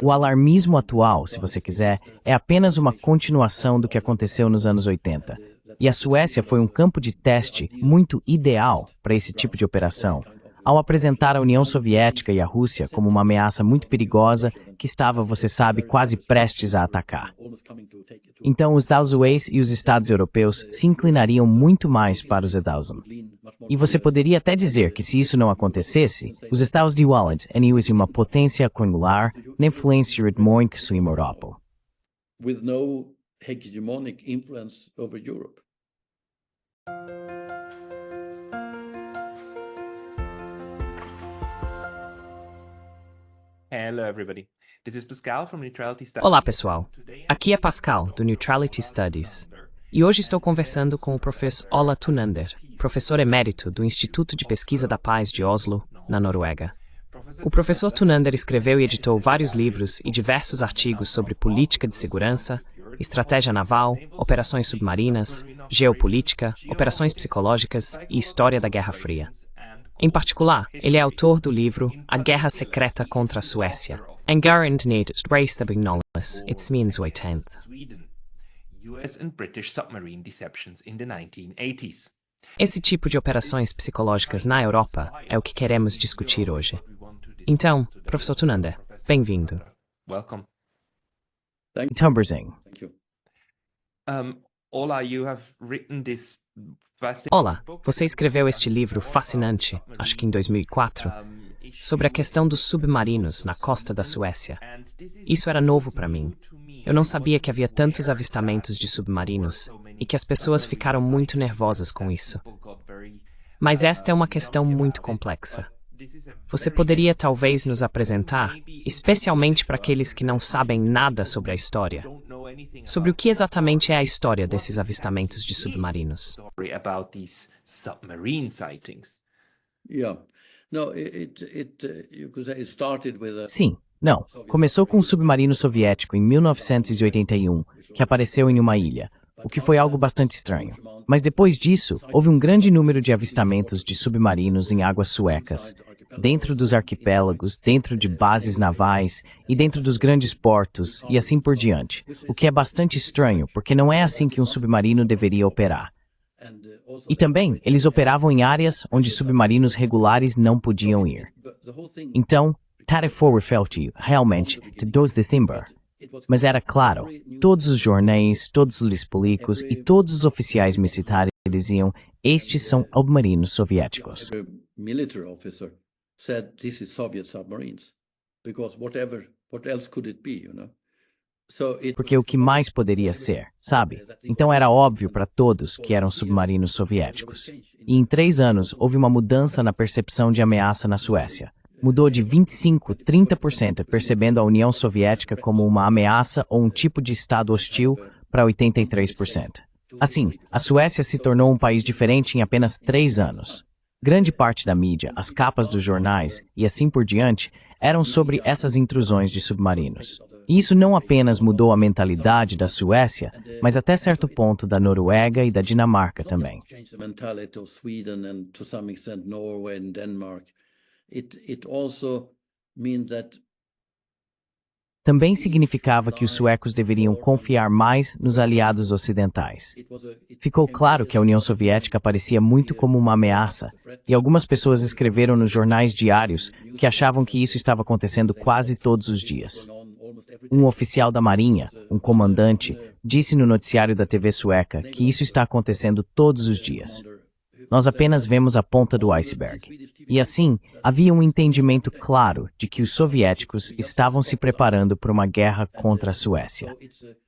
O alarmismo atual, se você quiser, é apenas uma continuação do que aconteceu nos anos 80. E a Suécia foi um campo de teste muito ideal para esse tipo de operação, ao apresentar a União Soviética e a Rússia como uma ameaça muito perigosa que estava, você sabe, quase prestes a atacar. Então, os Dalzueis e os Estados europeus se inclinariam muito mais para os Edalzum. E você poderia até dizer que, se isso não acontecesse, os Estados de Walland iriam uma potência congular na influência de muito que sua Europa. With no hegemonic influence over Europe. Hello everybody. This is Pascal from Neutrality Studies. Olá, pessoal. Aqui é Pascal, do Neutrality Studies. E hoje estou conversando com o professor Ola Thunander, professor emérito do Instituto de Pesquisa da Paz de Oslo, na Noruega. O professor Thunander escreveu e editou vários livros e diversos artigos sobre política de segurança, estratégia naval, operações submarinas, geopolítica, operações psicológicas e história da Guerra Fria. Em particular, ele é autor do livro A Guerra Secreta contra a Suécia, Engarendet Racetabignolas, Its Means 80. US and British submarine deceptions in the 1980s. Esse tipo de operações psicológicas na Europa é o que queremos discutir hoje. Então, professor Thunander, bem-vindo. Welcome. Então, Berzing. Ola, you have written this Olá, você escreveu este livro fascinante, acho que em 2004, sobre a questão dos submarinos na costa da Suécia. Isso era novo para mim. Eu não sabia que havia tantos avistamentos de submarinos e que as pessoas ficaram muito nervosas com isso. Mas esta é uma questão muito complexa. Você poderia talvez nos apresentar, especialmente para aqueles que não sabem nada sobre a história, sobre o que exatamente é a história desses avistamentos de submarinos? Sim, não. Começou com um submarino soviético em 1981, que apareceu em uma ilha, o que foi algo bastante estranho. Mas depois disso, houve um grande número de avistamentos de submarinos em águas suecas, dentro dos arquipélagos, dentro de bases navais e dentro dos grandes portos e assim por diante, o que é bastante estranho, porque não é assim que um submarino deveria operar. E também, eles operavam em áreas onde submarinos regulares não podiam ir. Então, Tareforfelti realmente te dos de Timber. Mas era claro, todos os jornais, todos os políticos e todos os oficiais militares diziam, estes são submarinos soviéticos. Said this is Soviet submarines, because what else could it be, you know? Porque o que mais poderia ser, sabe? Então era óbvio para todos que eram submarinos soviéticos. E em 3 anos houve uma mudança na percepção de ameaça na Suécia. Mudou de 25% a 30%, percebendo a União Soviética como uma ameaça ou um tipo de estado hostil para 83%. Assim, a Suécia se tornou um país diferente em apenas 3 anos. Grande parte da mídia, as capas dos jornais e assim por diante eram sobre essas intrusões de submarinos. E isso não apenas mudou a mentalidade da Suécia, mas até certo ponto da Noruega e da Dinamarca também. Também significava que os suecos deveriam confiar mais nos aliados ocidentais. Ficou claro que a União Soviética parecia muito como uma ameaça, e algumas pessoas escreveram nos jornais diários que achavam que isso estava acontecendo quase todos os dias. Um oficial da Marinha, um comandante, disse no noticiário da TV sueca que isso está acontecendo todos os dias. Nós apenas vemos a ponta do iceberg. E assim, havia um entendimento claro de que os soviéticos estavam se preparando para uma guerra contra a Suécia.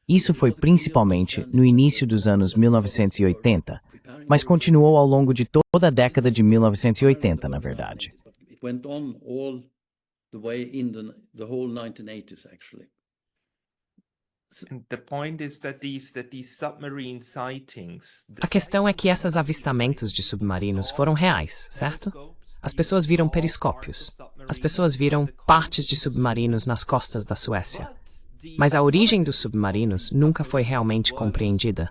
Isso foi principalmente no início dos anos 1980, mas continuou ao longo de toda a década de 1980, na verdade. A questão é que esses avistamentos de submarinos foram reais, certo? As pessoas viram periscópios. As pessoas viram partes de submarinos nas costas da Suécia. Mas a origem dos submarinos nunca foi realmente compreendida.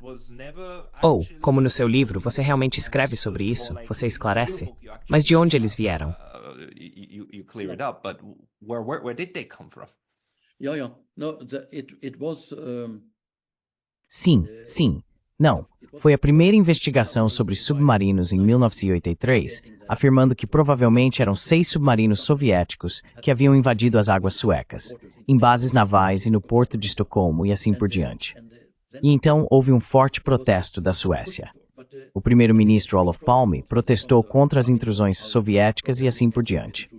Ou, como no seu livro, você realmente escreve sobre isso, você esclarece. Mas de onde eles vieram? you clear it up, but where did they come from? Yeah, yeah. No, it was. Sim, sim. Não. Foi a primeira investigação sobre submarinos em 1983, afirmando que provavelmente eram 6 submarinos soviéticos que haviam invadido as águas suecas, em bases navais e no porto de Estocolmo e assim por diante. E então houve um forte protesto da Suécia. O primeiro-ministro Olof Palme protestou contra as intrusões soviéticas e assim por diante.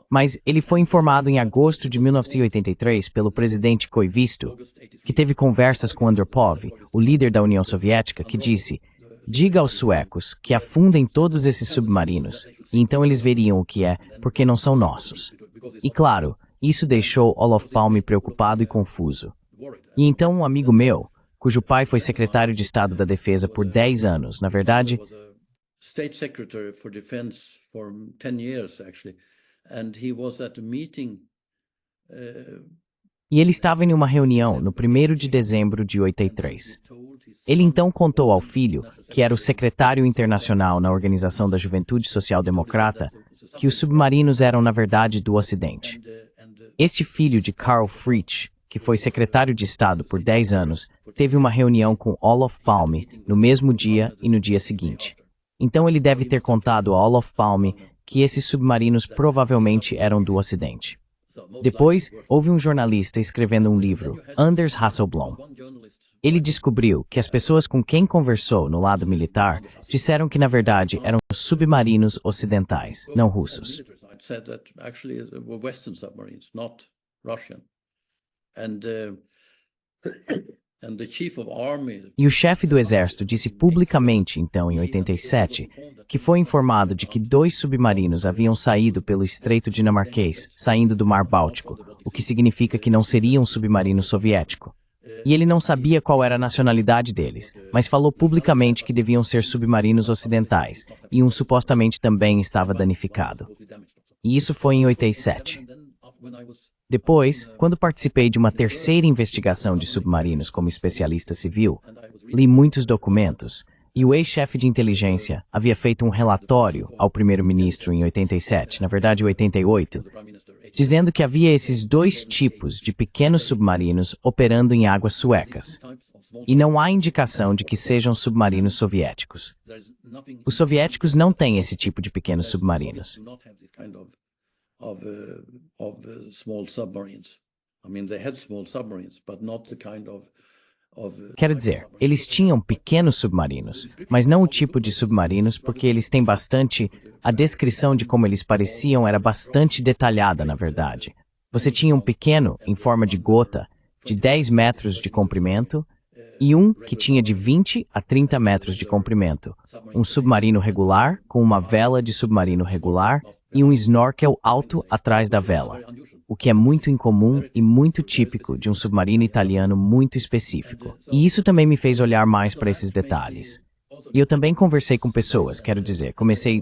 Mas ele foi informado em agosto de 1983 pelo presidente Koivisto, que teve conversas com Andropov, o líder da União Soviética, que disse: diga aos suecos que afundem todos esses submarinos, e então eles veriam o que é, porque não são nossos. E claro, isso deixou Olof Palme preocupado e confuso. E então um amigo meu, cujo pai foi secretário de Estado da Defesa por 10 anos, na verdade, State Secretary for Defense for 10 years, actually. And he was at a meeting. e ele estava em uma reunião no 1º de dezembro de 83. Ele então contou ao filho, que era o secretário internacional na Organização da Juventude Social Democrata, que os submarinos eram na verdade do Ocidente. Este filho de Karl Fritsch, que foi secretário de Estado por 10 anos, teve uma reunião com Olof Palme no mesmo dia e no dia seguinte. Então ele deve ter contado a Olof Palme que esses submarinos provavelmente eram do Ocidente. Depois, houve um jornalista escrevendo um livro, Anders Hasselblom. Ele descobriu que as pessoas com quem conversou no lado militar disseram que na verdade eram submarinos ocidentais, não russos. Said that actually were Western submarines, not Russian. And the chief of army. E o chefe do exército disse publicamente, então, em 87, que foi informado de que 2 submarinos haviam saído pelo Estreito Dinamarquês, saindo do Mar Báltico, o que significa que não seria um submarino soviético. E ele não sabia qual era a nacionalidade deles, mas falou publicamente que deviam ser submarinos ocidentais, e um supostamente também estava danificado. E isso foi em 87. Depois, quando participei de uma terceira investigação de submarinos como especialista civil, li muitos documentos, e o ex-chefe de inteligência havia feito um relatório ao primeiro-ministro em 87, na verdade 88, dizendo que havia esses 2 tipos de pequenos submarinos operando em águas suecas. E não há indicação de que sejam submarinos soviéticos. Os soviéticos não têm esse tipo de pequenos submarinos. Small submarines. I mean, they had small submarines, but not the kind of Quero dizer, eles tinham pequenos submarinos, mas não o tipo de submarinos porque eles têm bastante... A descrição de como eles pareciam era bastante detalhada, na verdade. Você tinha um pequeno, em forma de gota, de 10 metros de comprimento, e um que tinha de 20 a 30 metros de comprimento. Um submarino regular, com uma vela de submarino regular, e um snorkel alto atrás da vela, o que é muito incomum e muito típico de um submarino italiano muito específico. E isso também me fez olhar mais para esses detalhes. E eu também conversei com pessoas, quero dizer,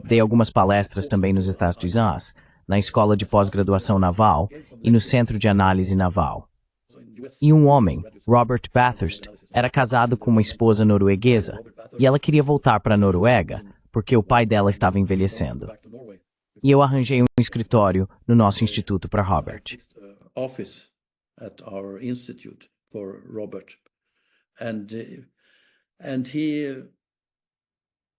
dei algumas palestras também nos Estados Unidos, na Escola de Pós-Graduação Naval e no Centro de Análise Naval. E um homem, Robert Bathurst, era casado com uma esposa norueguesa, e ela queria voltar para a Noruega, porque o pai dela estava envelhecendo. E eu arranjei um escritório no nosso instituto para Robert. Office at our institute for Robert. And he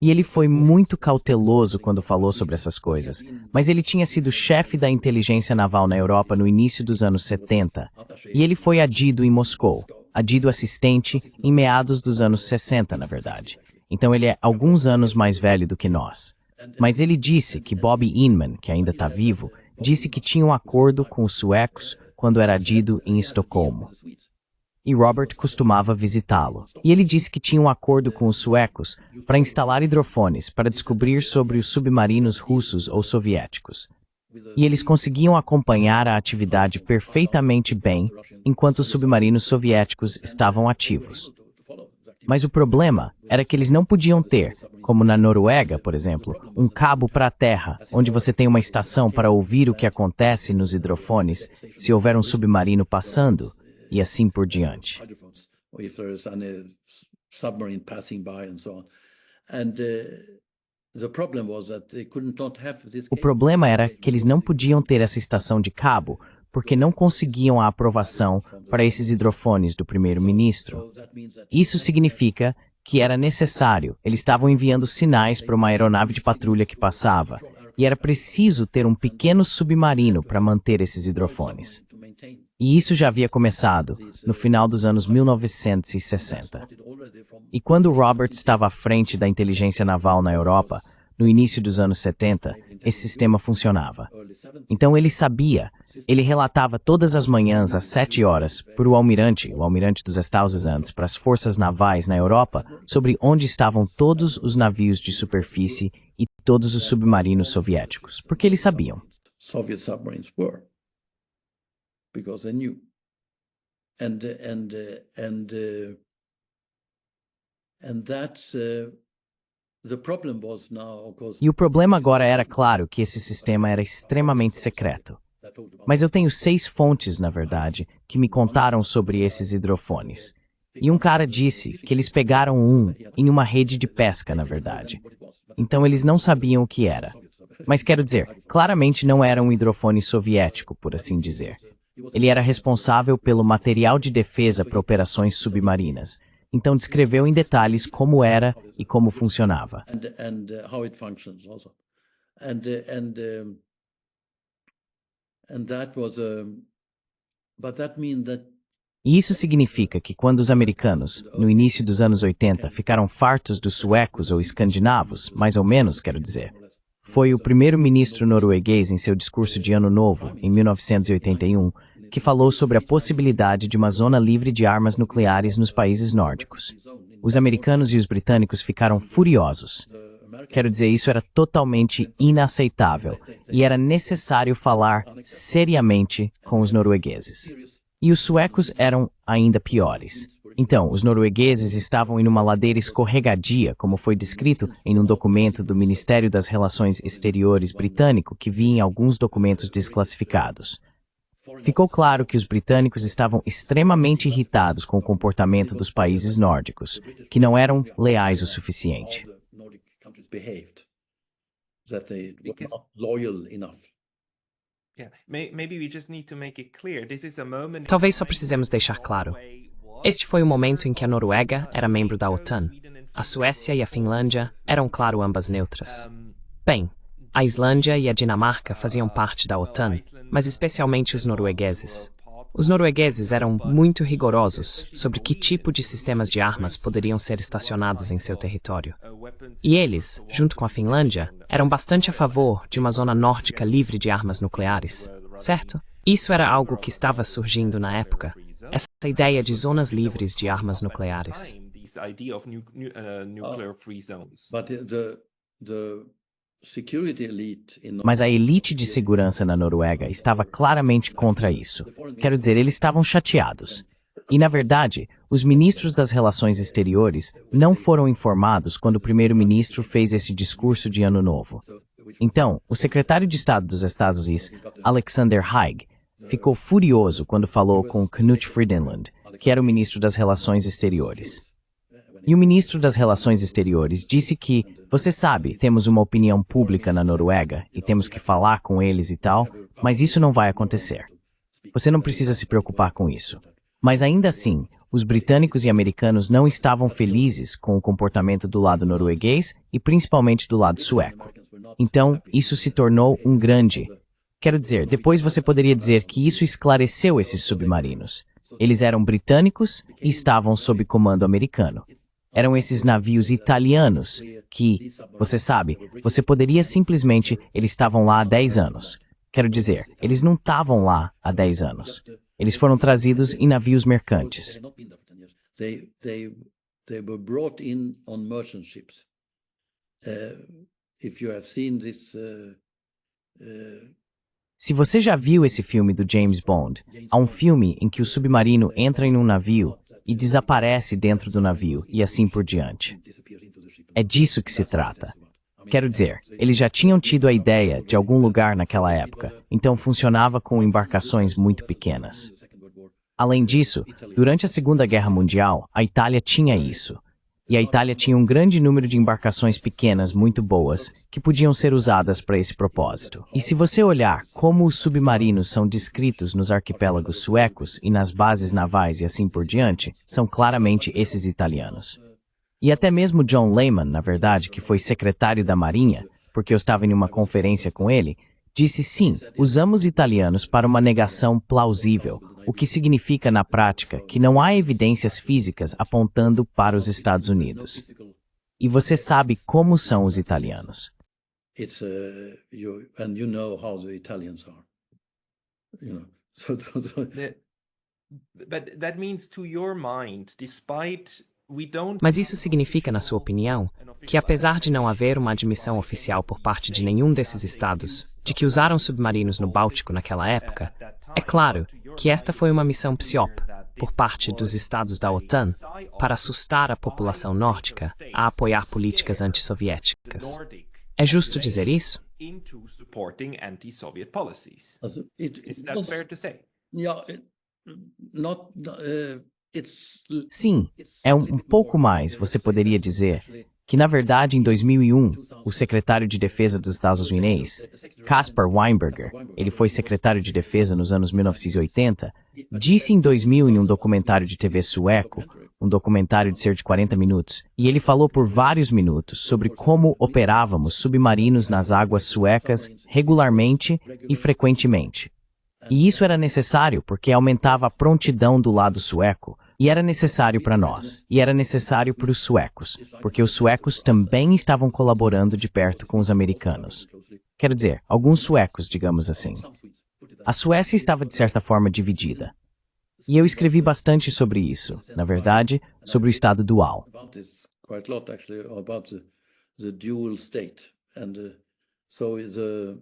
E ele foi muito cauteloso quando falou sobre essas coisas, mas ele tinha sido chefe da inteligência naval na Europa no início dos anos 70, e ele foi adido em Moscou, adido assistente em meados dos anos 60, na verdade. Então ele é alguns anos mais velho do que nós. Mas ele disse que Bob Inman, que ainda está vivo, disse que tinha um acordo com os suecos quando era adido em Estocolmo. E Robert costumava visitá-lo. E ele disse que tinha um acordo com os suecos para instalar hidrofones para descobrir sobre os submarinos russos ou soviéticos. E eles conseguiam acompanhar a atividade perfeitamente bem enquanto os submarinos soviéticos estavam ativos. Mas o problema era que eles não podiam ter, como na Noruega, por exemplo, um cabo para a terra, onde você tem uma estação para ouvir o que acontece nos hidrofones se houver um submarino passando, e assim por diante. O problema era que eles não podiam ter essa estação de cabo porque não conseguiam a aprovação para esses hidrofones do primeiro-ministro. Isso significa que era necessário, eles estavam enviando sinais para uma aeronave de patrulha que passava, e era preciso ter um pequeno submarino para manter esses hidrofones. E isso já havia começado no final dos anos 1960. E quando Robert estava à frente da inteligência naval na Europa, no início dos anos 70, esse sistema funcionava. Então ele sabia, ele relatava todas as manhãs às 7 horas para o almirante dos Estados-Unidos, para as forças navais na Europa, sobre onde estavam todos os navios de superfície e todos os submarinos soviéticos, porque eles sabiam. Because they knew, and that's the problem was now, of course. E o problema agora era, claro, que esse sistema era extremamente secreto. Mas eu tenho 6 fontes, na verdade, que me contaram sobre esses hidrofones. E um cara disse que eles pegaram um em uma rede de pesca, na verdade. Então eles não sabiam o que era. Mas quero dizer, claramente não era um hidrofone soviético, por assim dizer. Ele era responsável pelo material de defesa para operações submarinas. Então descreveu em detalhes como era e como funcionava. E isso significa que quando os americanos, no início dos anos 80, ficaram fartos dos suecos ou escandinavos, mais ou menos, quero dizer, foi o primeiro-ministro norueguês em seu discurso de Ano Novo, em 1981, que falou sobre a possibilidade de uma zona livre de armas nucleares nos países nórdicos. Os americanos e os britânicos ficaram furiosos. Quero dizer, isso era totalmente inaceitável e era necessário falar seriamente com os noruegueses. E os suecos eram ainda piores. Então, os noruegueses estavam em uma ladeira escorregadia, como foi descrito em um documento do Ministério das Relações Exteriores britânico que vi em alguns documentos desclassificados. Ficou claro que os britânicos estavam extremamente irritados com o comportamento dos países nórdicos, que não eram leais o suficiente. Talvez só precisemos deixar claro. Este foi o momento em que a Noruega era membro da OTAN. A Suécia e a Finlândia eram, claro, ambas neutras. Bem, a Islândia e a Dinamarca faziam parte da OTAN, mas especialmente os noruegueses. Os noruegueses eram muito rigorosos sobre que tipo de sistemas de armas poderiam ser estacionados em seu território. E eles, junto com a Finlândia, eram bastante a favor de uma zona nórdica livre de armas nucleares, certo? Isso era algo que estava surgindo na época, essa ideia de zonas livres de armas nucleares. Mas a elite de segurança na Noruega estava claramente contra isso. Quero dizer, eles estavam chateados. E, na verdade, os ministros das Relações Exteriores não foram informados quando o primeiro-ministro fez esse discurso de Ano Novo. Então, o secretário de Estado dos Estados Unidos, Alexander Haig, ficou furioso quando falou com Knut Frydenlund, que era o ministro das Relações Exteriores. E o ministro das Relações Exteriores disse que, você sabe, temos uma opinião pública na Noruega e temos que falar com eles e tal, mas isso não vai acontecer. Você não precisa se preocupar com isso. Mas ainda assim, os britânicos e americanos não estavam felizes com o comportamento do lado norueguês e principalmente do lado sueco. Então, isso se tornou um grande... Quero dizer, depois você poderia dizer que isso esclareceu esses submarinos. Eles eram britânicos e estavam sob comando americano. Eram esses navios italianos que, você sabe, você poderia simplesmente, eles estavam lá há 10 anos. Quero dizer, eles não estavam lá há 10 anos. Eles foram trazidos em navios mercantes. They were brought in on merchant ships. If you have seen this Se você já viu esse filme do James Bond, há um filme em que o submarino entra em um navio e desaparece dentro do navio, e assim por diante. É disso que se trata. Quero dizer, eles já tinham tido a ideia de algum lugar naquela época, então funcionava com embarcações muito pequenas. Além disso, durante a Segunda Guerra Mundial, a Itália tinha isso. E a Itália tinha um grande número de embarcações pequenas muito boas que podiam ser usadas para esse propósito. E se você olhar como os submarinos são descritos nos arquipélagos suecos e nas bases navais e assim por diante, são claramente esses italianos. E até mesmo John Lehman, na verdade, que foi secretário da Marinha, porque eu estava em uma conferência com ele, disse sim, usamos italianos para uma negação plausível, o que significa na prática que não há evidências físicas apontando para os Estados Unidos. E você sabe como são os italianos. And you know how the Italians are. But that means, to your mind, despite we don't. Mas isso significa, na sua opinião, que apesar de não haver uma admissão oficial por parte de nenhum desses estados de que usaram submarinos no Báltico naquela época, é claro que esta foi uma missão PSYOP por parte dos estados da OTAN para assustar a população nórdica a apoiar políticas antissoviéticas. É justo dizer isso? Into supporting anti-Soviet policies. Is that was- fair to say? Yeah, Sim, é um pouco mais, você poderia dizer, que na verdade em 2001, o secretário de Defesa dos Estados Unidos, Caspar Weinberger, ele foi secretário de Defesa nos anos 1980, disse em 2000 em um documentário de TV sueco, um documentário de cerca de 40 minutos, e ele falou por vários minutos sobre como operávamos submarinos nas águas suecas regularmente e frequentemente. E isso era necessário porque aumentava a prontidão do lado sueco, e era necessário para nós, e era necessário para os suecos, porque os suecos também estavam colaborando de perto com os americanos. Quer dizer, alguns suecos, digamos assim. A Suécia estava de certa forma dividida. E eu escrevi bastante sobre isso, na verdade, sobre o Estado dual. about this quite a lot actually about the dual state so the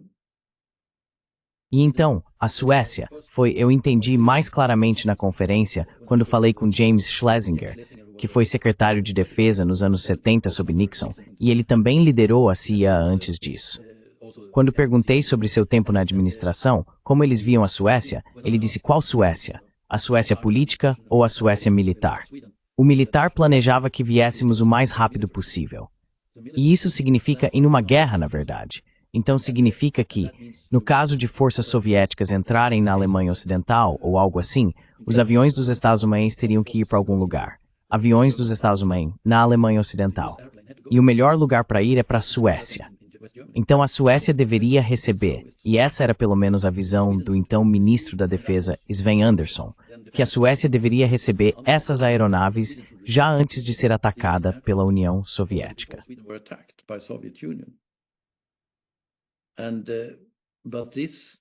E então, a Suécia eu entendi mais claramente na conferência quando falei com James Schlesinger, que foi secretário de Defesa nos anos 70 sob Nixon, e ele também liderou a CIA antes disso. Quando perguntei sobre seu tempo na administração, como eles viam a Suécia, ele disse qual Suécia? A Suécia política ou a Suécia militar? O militar planejava que viéssemos o mais rápido possível. E isso significa em uma guerra, na verdade. Então significa que, no caso de forças soviéticas entrarem na Alemanha Ocidental ou algo assim, os aviões dos Estados Unidos teriam que ir para algum lugar. Aviões dos Estados Unidos na Alemanha Ocidental. E o melhor lugar para ir é para a Suécia. Então a Suécia deveria receber, e essa era pelo menos a visão do então ministro da Defesa, Sven Andersson, que a Suécia deveria receber essas aeronaves já antes de ser atacada pela União Soviética. we were attacked by Soviet Union. But this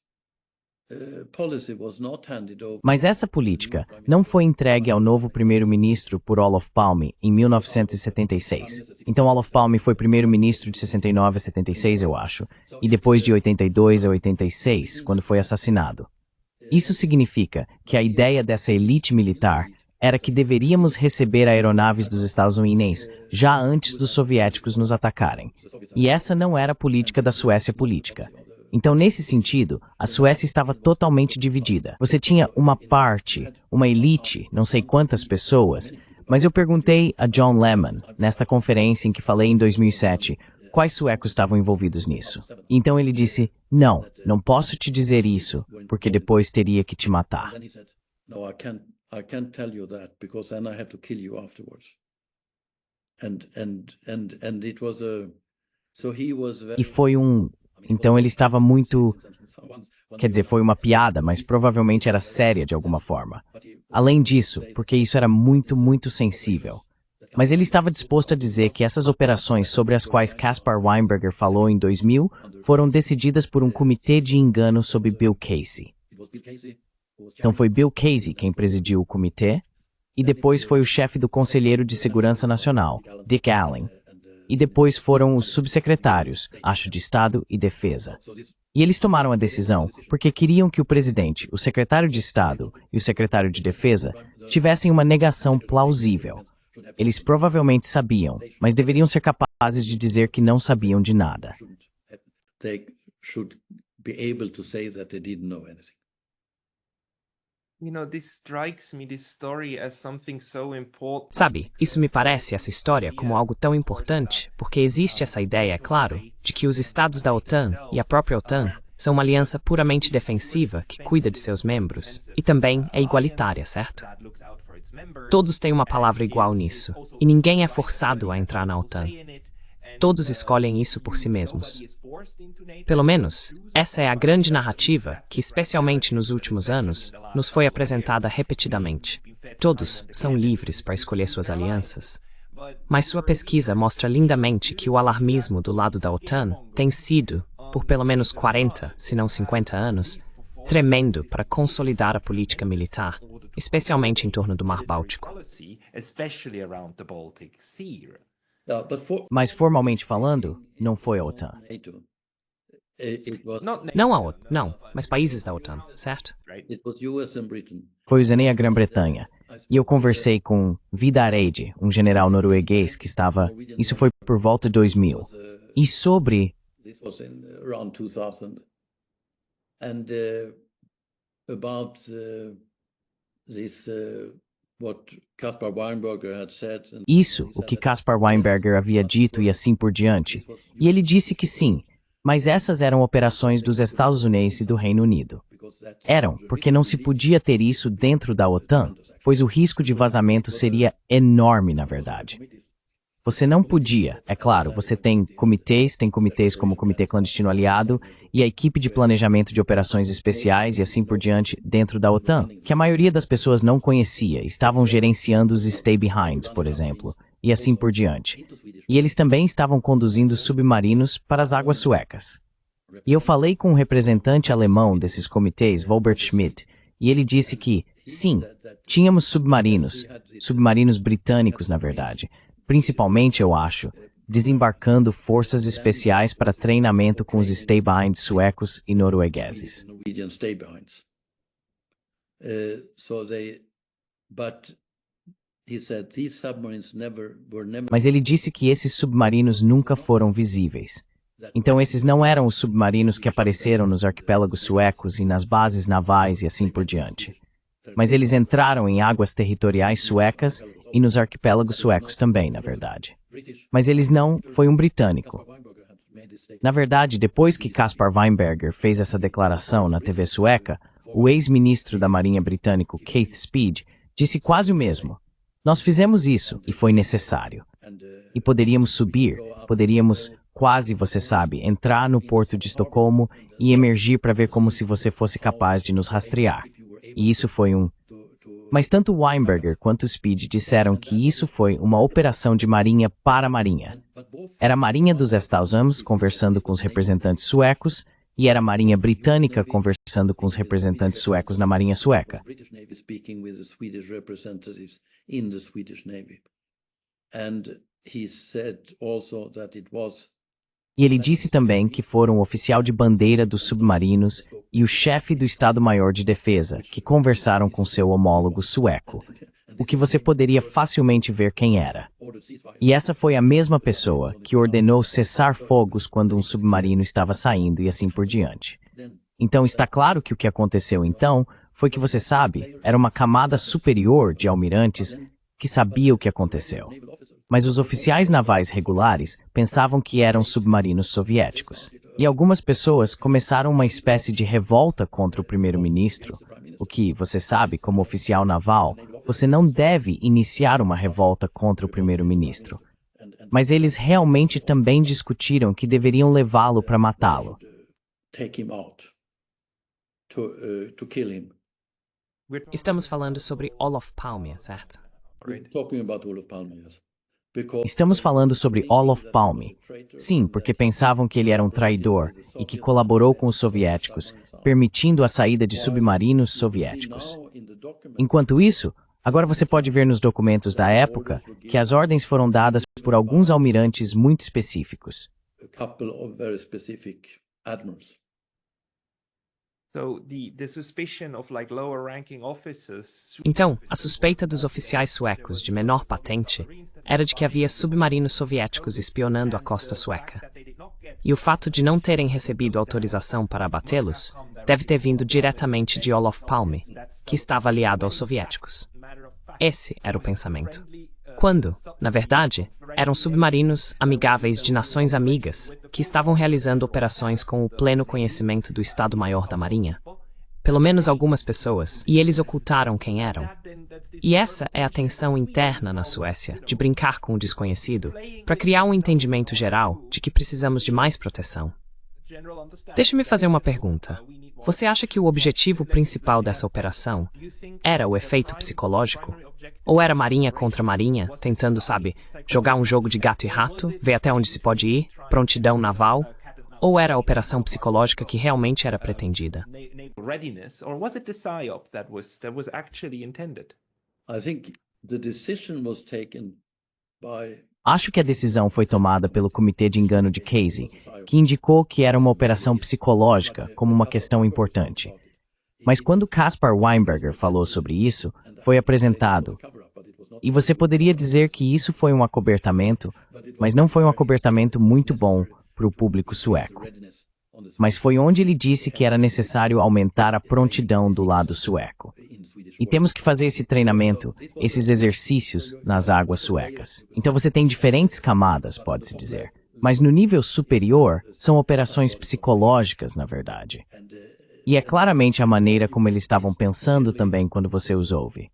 policy was not handed over. Mas essa política não foi entregue ao novo primeiro-ministro por Olof Palme em 1976. Então Olof Palme foi primeiro-ministro de 69 a 76, eu acho, e depois de 82 a 86, quando foi assassinado. Isso significa que a ideia dessa elite militar era que deveríamos receber aeronaves dos Estados Unidos já antes dos soviéticos nos atacarem. E essa não era a política da Suécia política. Então, nesse sentido, a Suécia estava totalmente dividida. Você tinha uma parte, uma elite, não sei quantas pessoas, mas eu perguntei a John Lehman, nesta conferência em que falei em 2007, quais suecos estavam envolvidos nisso. Então ele disse, não posso te dizer isso, porque depois teria que te matar. Then he said, "No, I can't tell you that because then I have to kill you afterwards." And it was so he was very. E foi então ele estava muito, quer dizer, foi uma piada, mas provavelmente era séria de alguma forma. Além disso, porque isso era muito, muito sensível. Mas ele estava disposto a dizer que essas operações sobre as quais Caspar Weinberger falou em 2000 foram decididas por um comitê de engano sob Bill Casey. It was Bill Casey who was Então foi Bill Casey quem presidiu o comitê, e depois foi o chefe do Conselheiro de Segurança Nacional, Dick Allen, e depois foram os subsecretários, acho de Estado e Defesa. E eles tomaram a decisão porque queriam que o presidente, o secretário de Estado e o secretário de Defesa tivessem uma negação plausível. Eles provavelmente sabiam, mas deveriam ser capazes de dizer que não sabiam de nada. they should be able to say that they didn't know anything. This strikes me, this story, as something so important. Sabe, isso me parece, essa história, como algo tão importante, porque existe essa ideia, é claro, de que os estados da OTAN e a própria OTAN são uma aliança puramente defensiva que cuida de seus membros e também é igualitária, certo? Todos têm uma palavra igual nisso, e ninguém é forçado a entrar na OTAN. Todos escolhem isso por si mesmos. Pelo menos, essa é a grande narrativa que, especialmente nos últimos anos, nos foi apresentada repetidamente. Todos são livres para escolher suas alianças. Mas sua pesquisa mostra lindamente que o alarmismo do lado da OTAN tem sido, por pelo menos 40, se não 50 anos, tremendo para consolidar a política militar, especialmente em torno do Mar Báltico. Mas formalmente falando, não foi a OTAN. Não, mas países da OTAN, certo? Foi usando a Grã-Bretanha. E eu conversei com Vidar Eide, um general norueguês que estava... Isso foi por volta de 2000. E sobre... This was in around 2000. And about this, what Caspar Weinberger had said. Isso, o que Caspar Weinberger havia dito e assim por diante. E ele disse que sim, mas essas eram operações dos Estados Unidos e do Reino Unido. Eram, porque não se podia ter isso dentro da OTAN, pois o risco de vazamento seria enorme, na verdade. Você não podia, é claro, você tem comitês como o Comitê Clandestino Aliado e a equipe de planejamento de operações especiais e assim por diante dentro da OTAN, que a maioria das pessoas não conhecia, estavam gerenciando os stay-behinds, por exemplo, e assim por diante. E eles também estavam conduzindo submarinos para as águas suecas. E eu falei com um representante alemão desses comitês, Wolbert Schmidt, e ele disse que, sim, tínhamos submarinos britânicos, na verdade, principalmente, eu acho, desembarcando forças especiais para treinamento com os stay-behinds suecos e noruegueses. Mas ele disse que esses submarinos nunca foram visíveis. Então esses não eram os submarinos que apareceram nos arquipélagos suecos e nas bases navais e assim por diante. Mas eles entraram em águas territoriais suecas e nos arquipélagos suecos também, na verdade. Mas eles não, foi um britânico. Na verdade, depois que Caspar Weinberger fez essa declaração na TV sueca, o ex-ministro da Marinha britânico Keith Speed disse quase o mesmo. Nós fizemos isso e foi necessário. E poderíamos subir, poderíamos quase, você sabe, entrar no porto de Estocolmo e emergir para ver como se você fosse capaz de nos rastrear. E isso foi um... Mas tanto Weinberger quanto Speed disseram que isso foi uma operação de marinha para a marinha. Era a marinha dos Estados Unidos conversando com os representantes suecos e era a marinha britânica conversando com os representantes suecos na marinha sueca. E ele disse também que foram o oficial de bandeira dos submarinos e o chefe do Estado-Maior de Defesa que conversaram com seu homólogo sueco, o que você poderia facilmente ver quem era. E essa foi a mesma pessoa que ordenou cessar fogos quando um submarino estava saindo e assim por diante. Então está claro que o que aconteceu então foi que, você sabe, era uma camada superior de almirantes que sabia o que aconteceu. Mas os oficiais navais regulares pensavam que eram submarinos soviéticos. E algumas pessoas começaram uma espécie de revolta contra o primeiro-ministro, o que, você sabe, como oficial naval, você não deve iniciar uma revolta contra o primeiro-ministro. Mas eles realmente também discutiram que deveriam levá-lo para matá-lo. Estamos falando sobre Olof Palme, certo? Estamos falando sobre Olof Palme. Sim, porque pensavam que ele era um traidor e que colaborou com os soviéticos, permitindo a saída de submarinos soviéticos. Enquanto isso, agora você pode ver nos documentos da época que as ordens foram dadas por alguns almirantes muito específicos. Então, a suspeita dos oficiais suecos de menor patente era de que havia submarinos soviéticos espionando a costa sueca. E o fato de não terem recebido autorização para abatê-los deve ter vindo diretamente de Olof Palme, que estava aliado aos soviéticos. Esse era o pensamento. Quando, na verdade, eram submarinos amigáveis de nações amigas que estavam realizando operações com o pleno conhecimento do Estado-Maior da Marinha. Pelo menos algumas pessoas, e eles ocultaram quem eram. E essa é a tensão interna na Suécia, de brincar com o desconhecido, para criar um entendimento geral de que precisamos de mais proteção. Deixe-me fazer uma pergunta. Você acha que o objetivo principal dessa operação era o efeito psicológico? Ou era marinha contra marinha, tentando, sabe, jogar um jogo de gato e rato, ver até onde se pode ir, prontidão naval? Ou era a operação psicológica que realmente era pretendida? Acho que a decisão foi tomada pelo Comitê de Engano de Casey, que indicou que era uma operação psicológica como uma questão importante. Mas quando Caspar Weinberger falou sobre isso, foi apresentado. E você poderia dizer que isso foi um acobertamento, mas não foi um acobertamento muito bom para o público sueco. Mas foi onde ele disse que era necessário aumentar a prontidão do lado sueco. E temos que fazer esse treinamento, esses exercícios nas águas suecas. Então você tem diferentes camadas, pode-se dizer. Mas no nível superior, são operações psicológicas, na verdade. E é claramente a maneira como eles estavam pensando também quando você os ouve.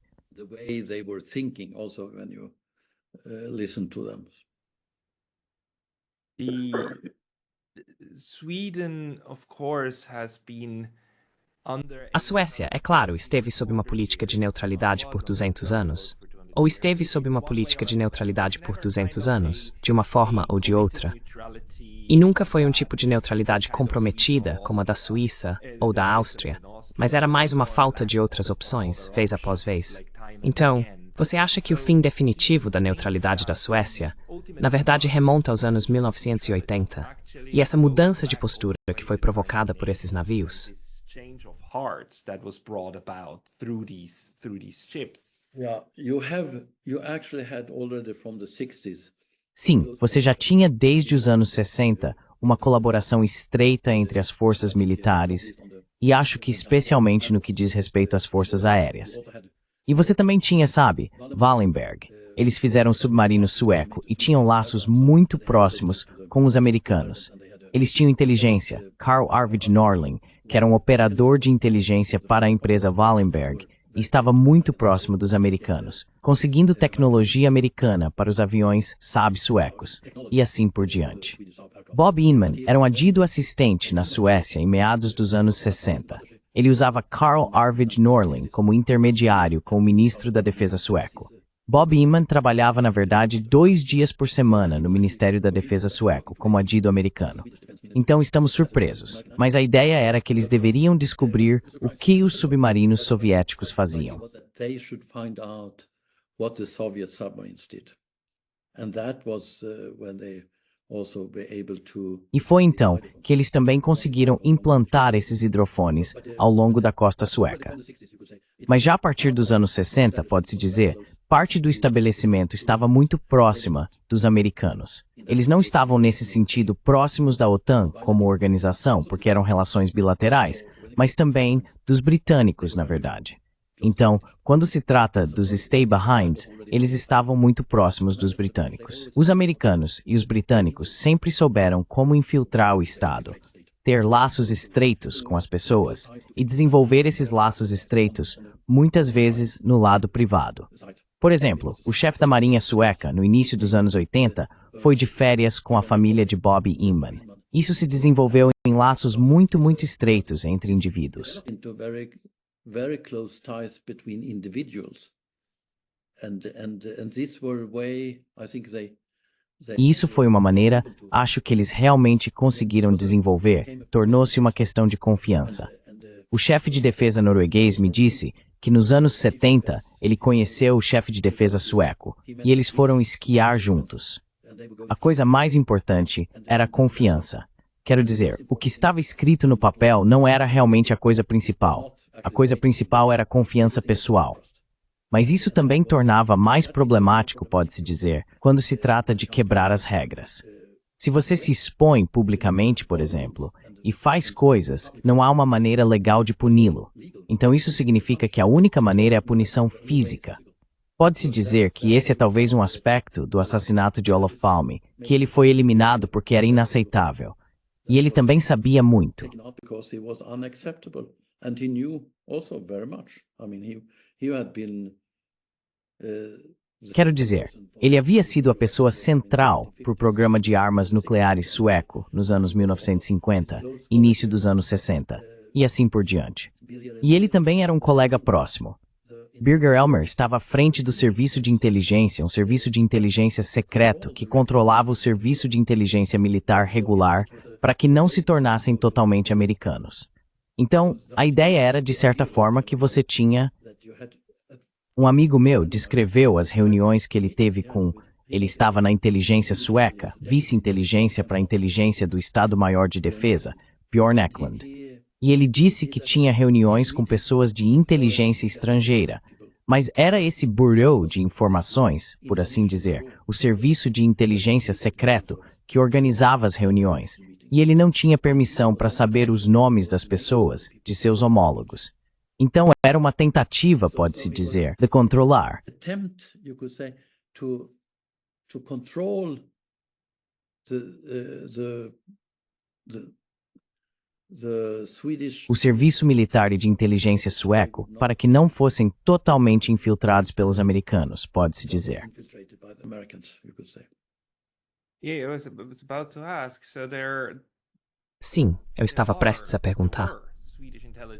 A Suécia, é claro, esteve sob uma política de neutralidade por 200 anos. Ou esteve sob uma política de neutralidade por 200 anos, de uma forma ou de outra. E nunca foi um tipo de neutralidade comprometida, como a da Suíça ou da Áustria, mas era mais uma falta de outras opções, vez após vez. Então, você acha que o fim definitivo da neutralidade da Suécia, na verdade, remonta aos anos 1980, e essa mudança de postura que foi provocada por esses navios? Sim, você já tinha desde os anos 60 uma colaboração estreita entre as forças militares, e acho que especialmente no que diz respeito às forças aéreas. E você também tinha, sabe, Wallenberg. Eles fizeram um submarino sueco e tinham laços muito próximos com os americanos. Eles tinham inteligência. Carl Arvid Norling, que era um operador de inteligência para a empresa Wallenberg, e estava muito próximo dos americanos, conseguindo tecnologia americana para os aviões Saab suecos, e assim por diante. Bob Inman era um adido assistente na Suécia em meados dos anos 60. Ele usava Carl Arvid Norling como intermediário com o ministro da Defesa sueco. Bob Inman trabalhava, na verdade, 2 dias por semana no Ministério da Defesa sueco, como adido americano. Então estamos surpresos, mas a ideia era que eles deveriam descobrir o que os submarinos soviéticos faziam. E foi então que eles também conseguiram implantar esses hidrofones ao longo da costa sueca. Mas já a partir dos anos 60, pode-se dizer, parte do estabelecimento estava muito próxima dos americanos. Eles não estavam nesse sentido próximos da OTAN como organização, porque eram relações bilaterais, mas também dos britânicos, na verdade. Então, quando se trata dos stay-behinds, eles estavam muito próximos dos britânicos. Os americanos e os britânicos sempre souberam como infiltrar o Estado, ter laços estreitos com as pessoas e desenvolver esses laços estreitos, muitas vezes no lado privado. Por exemplo, o chefe da Marinha Sueca, no início dos anos 80, foi de férias com a família de Bob Inman. Isso se desenvolveu em laços muito estreitos entre indivíduos. E isso foi uma maneira, acho que eles realmente conseguiram desenvolver, tornou-se uma questão de confiança. O chefe de defesa norueguês me disse que nos anos 70 ele conheceu o chefe de defesa sueco e eles foram esquiar juntos. A coisa mais importante era a confiança. Quero dizer, o que estava escrito no papel não era realmente a coisa principal. A coisa principal era a confiança pessoal. Mas isso também tornava mais problemático, pode-se dizer, quando se trata de quebrar as regras. Se você se expõe publicamente, por exemplo, e faz coisas, não há uma maneira legal de puni-lo. Então isso significa que a única maneira é a punição física. Pode-se dizer que esse é talvez um aspecto do assassinato de Olof Palme, que ele foi eliminado porque era inaceitável. E ele também sabia muito. Quero dizer, ele havia sido a pessoa central para o programa de armas nucleares sueco nos anos 1950, início dos anos 60, e assim por diante. E ele também era um colega próximo. Birger Elmer estava à frente do serviço de inteligência, um serviço de inteligência secreto que controlava o serviço de inteligência militar regular para que não se tornassem totalmente americanos. Então, a ideia era, de certa forma, que você tinha... Um amigo meu descreveu as reuniões que ele teve com... Ele estava na inteligência sueca, vice-inteligência para a inteligência do Estado-Maior de Defesa, Bjorn Eklund. E ele disse que tinha reuniões com pessoas de inteligência estrangeira, mas era esse bureau de informações, por assim dizer, o serviço de inteligência secreto que organizava as reuniões, e ele não tinha permissão para saber os nomes das pessoas, de seus homólogos. Então era uma tentativa, pode-se dizer, de controlar. O serviço militar e de inteligência sueco para que não fossem totalmente infiltrados pelos americanos, pode-se dizer. Sim, eu estava prestes a perguntar.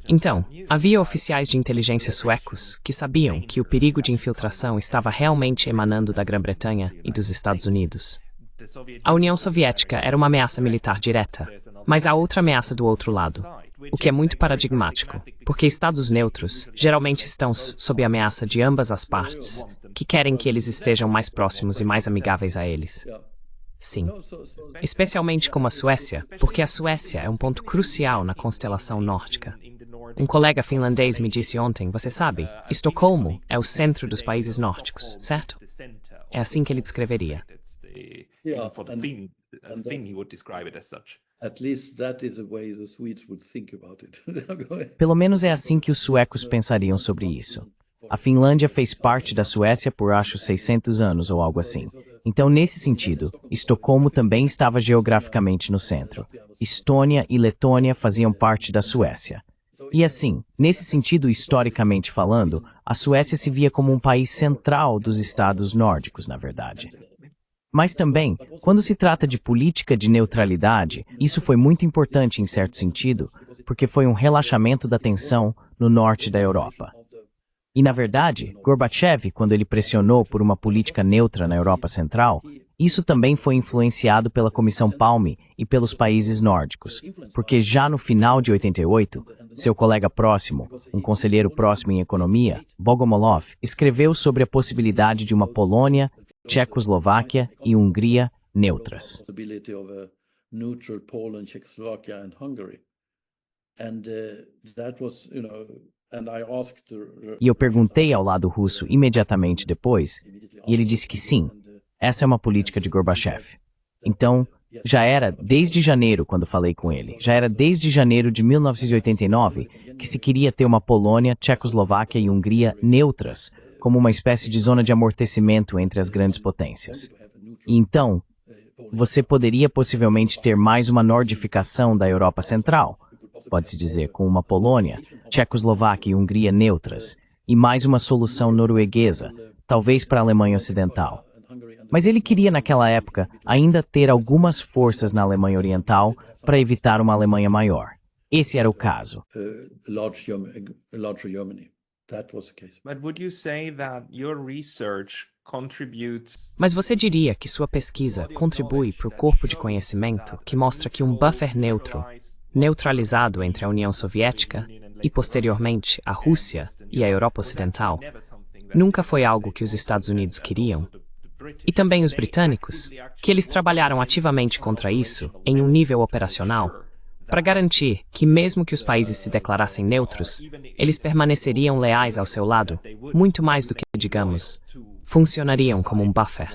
Então, havia oficiais de inteligência suecos que sabiam que o perigo de infiltração estava realmente emanando da Grã-Bretanha e dos Estados Unidos. A União Soviética era uma ameaça militar direta, mas há outra ameaça do outro lado, o que é muito paradigmático, porque estados neutros geralmente estão sob a ameaça de ambas as partes, que querem que eles estejam mais próximos e mais amigáveis a eles. Sim, especialmente como a Suécia, porque a Suécia é um ponto crucial na constelação nórdica. Um colega finlandês me disse ontem, você sabe, Estocolmo é o centro dos países nórdicos, certo? É assim que ele descreveria. Pelo menos é assim que os suecos pensariam sobre isso. A Finlândia fez parte da Suécia por acho 600 anos ou algo assim. Então, nesse sentido, Estocolmo também estava geograficamente no centro. Estônia e Letônia faziam parte da Suécia. E assim, nesse sentido, historicamente falando, a Suécia se via como um país central dos estados nórdicos, na verdade. Mas também, quando se trata de política de neutralidade, isso foi muito importante em certo sentido, porque foi um relaxamento da tensão no norte da Europa. E, na verdade, Gorbachev, quando ele pressionou por uma política neutra na Europa Central, isso também foi influenciado pela Comissão Palme e pelos países nórdicos, porque já no final de 88, seu colega próximo, um conselheiro próximo em economia, Bogomolov, escreveu sobre a possibilidade de uma Polônia, Tchecoslováquia e Hungria neutras. E eu perguntei ao lado russo imediatamente depois, e ele disse que sim, essa é uma política de Gorbachev. Então, já era desde janeiro, quando falei com ele, já era desde janeiro de 1989 que se queria ter uma Polônia, Tchecoslováquia e Hungria neutras, como uma espécie de zona de amortecimento entre as grandes potências. E então, você poderia possivelmente ter mais uma nordificação da Europa Central, pode-se dizer, com uma Polônia, Tchecoslováquia e Hungria neutras, e mais uma solução norueguesa, talvez para a Alemanha Ocidental. Mas ele queria, naquela época, ainda ter algumas forças na Alemanha Oriental para evitar uma Alemanha maior. Esse era o caso. Mas você diria que sua pesquisa contribui para o corpo de conhecimento que mostra que um buffer neutro, neutralizado entre a União Soviética e, posteriormente, a Rússia e a Europa Ocidental, nunca foi algo que os Estados Unidos queriam, e também os britânicos, que eles trabalharam ativamente contra isso, em um nível operacional, para garantir que, mesmo que os países se declarassem neutros, eles permaneceriam leais ao seu lado, muito mais do que, digamos, funcionariam como um buffer.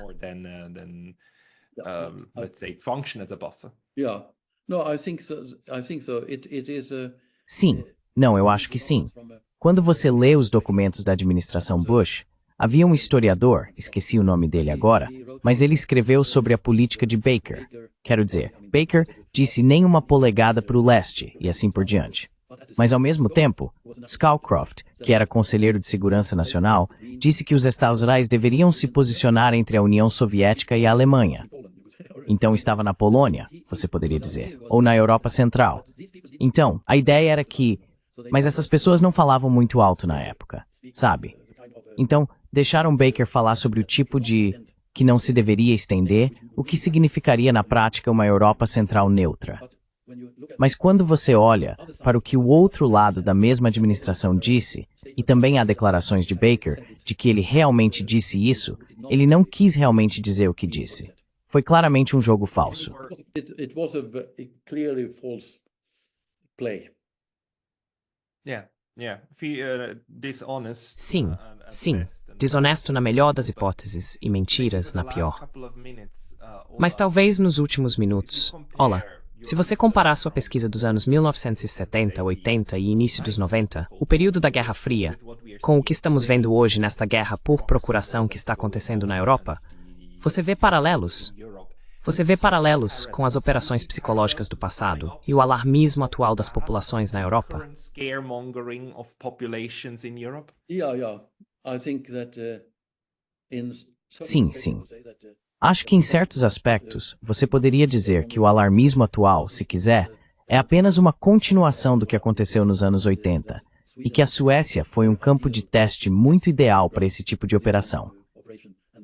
Let's say, function as a buffer. Yeah. No, I think so. It is a Sim. Não, eu acho que sim. Quando você lê os documentos da administração Bush, havia um historiador, esqueci o nome dele agora, mas ele escreveu sobre a política de Baker. Quero dizer, Baker disse nem uma polegada para o leste, e assim por diante. Mas ao mesmo tempo, Scowcroft, que era conselheiro de segurança nacional, disse que os Estados Unidos deveriam se posicionar entre a União Soviética e a Alemanha. Então estava na Polônia, você poderia dizer, ou na Europa Central. Então, a ideia era que... Mas essas pessoas não falavam muito alto na época, sabe? Então, deixaram Baker falar sobre o tipo de... que não se deveria estender, o que significaria na prática uma Europa Central neutra. Mas quando você olha para o que o outro lado da mesma administração disse, e também há declarações de Baker de que ele realmente disse isso, ele não quis realmente dizer o que disse. Foi claramente um jogo falso. it was a clearly false play. Dishonest. Sim, sim, desonesto na melhor das hipóteses e mentiras na pior. Mas talvez nos últimos minutos, olá, se você comparar sua pesquisa dos anos 1970, 80 e início dos 90, o período da Guerra Fria, com o que estamos vendo hoje nesta guerra por procuração que está acontecendo na Europa, você vê paralelos. Você vê paralelos com as operações psicológicas do passado e o alarmismo atual das populações na Europa. Yeah. I think that Sim, sim. Acho que em certos aspectos, você poderia dizer que o alarmismo atual, se quiser, é apenas uma continuação do que aconteceu nos anos 80, e que a Suécia foi um campo de teste muito ideal para esse tipo de operação.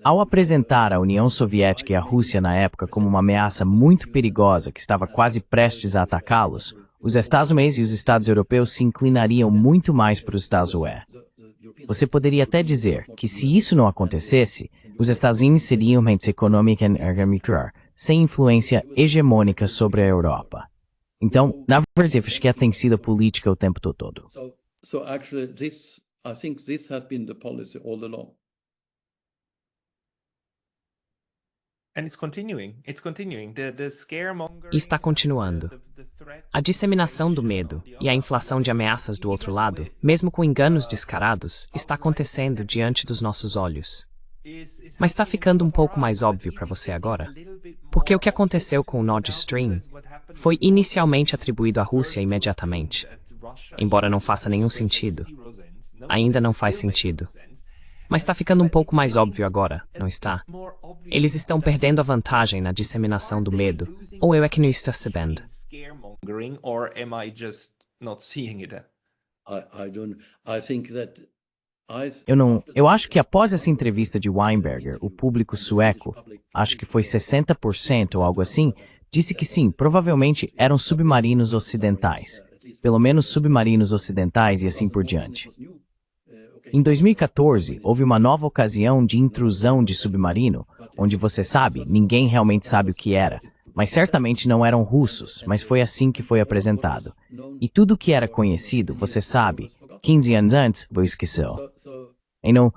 Ao apresentar a União Soviética e a Rússia na época como uma ameaça muito perigosa que estava quase prestes a atacá-los, os Estados Unidos e os Estados europeus se inclinariam muito mais para os Estados Unidos. Você poderia até dizer que se isso não acontecesse, os Estados Unidos seriam uma econômica sem influência hegemônica sobre a Europa. Então, na verdade, acho que tem sido a política o tempo todo. So actually I think this has been the policy all along. And it's continuing. The scaremongering, E está continuando. A disseminação do medo e a inflação de ameaças do outro lado, mesmo com enganos descarados, está acontecendo diante dos nossos olhos. Mas está ficando um pouco mais óbvio para você agora? Porque o que aconteceu com o Nord Stream foi inicialmente atribuído à Rússia imediatamente. Embora não faça nenhum sentido. Ainda não faz sentido. Mas está ficando um pouco mais óbvio agora, não está? Eles estão perdendo a vantagem na disseminação do medo, ou eu é que não estou sabendo? or am I just not seeing it? Eu acho que após essa entrevista de Weinberger, o público sueco, acho que foi 60% ou algo assim, disse que sim, provavelmente eram submarinos ocidentais. Pelo menos submarinos ocidentais e assim por diante. Em 2014, houve uma nova ocasião de intrusão de submarino, onde você sabe, ninguém realmente sabe o que era, mas certamente não eram russos, mas foi assim que foi apresentado. E tudo que era conhecido, você sabe, 15 anos antes, você esqueceu. E não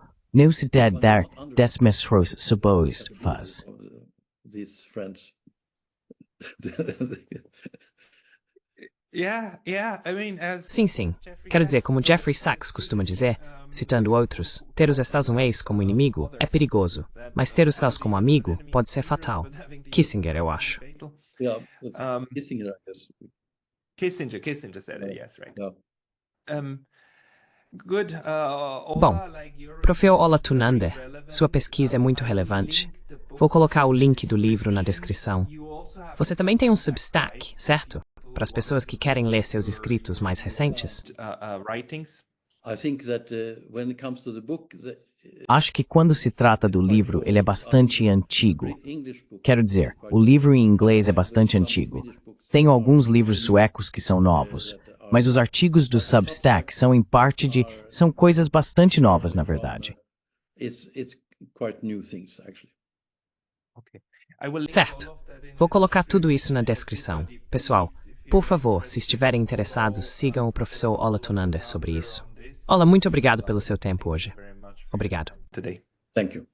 se deve dar desmesros supposed faz. Sim, sim. Quero dizer, como Jeffrey Sachs costuma dizer, citando outros, ter os Estados Unidos como inimigo é perigoso, mas ter os Estados como amigo pode ser fatal. Kissinger, eu acho. Kissinger said it, yes, right. Bom, Professor Ola Tunander, sua pesquisa é muito relevante. Vou colocar o link do livro na descrição. Você também tem um Substack, certo? Para as pessoas que querem ler seus escritos mais recentes? Acho que quando se trata do livro, ele é bastante antigo. Quero dizer, o livro em inglês é bastante antigo. Tenho alguns livros suecos que são novos, mas os artigos do Substack são em parte são coisas bastante novas, na verdade. Certo. Vou colocar tudo isso na descrição. Pessoal, por favor, se estiverem interessados, sigam o professor Ola Tunander sobre isso. Ola, muito obrigado pelo seu tempo hoje. Obrigado. Today. Thank you.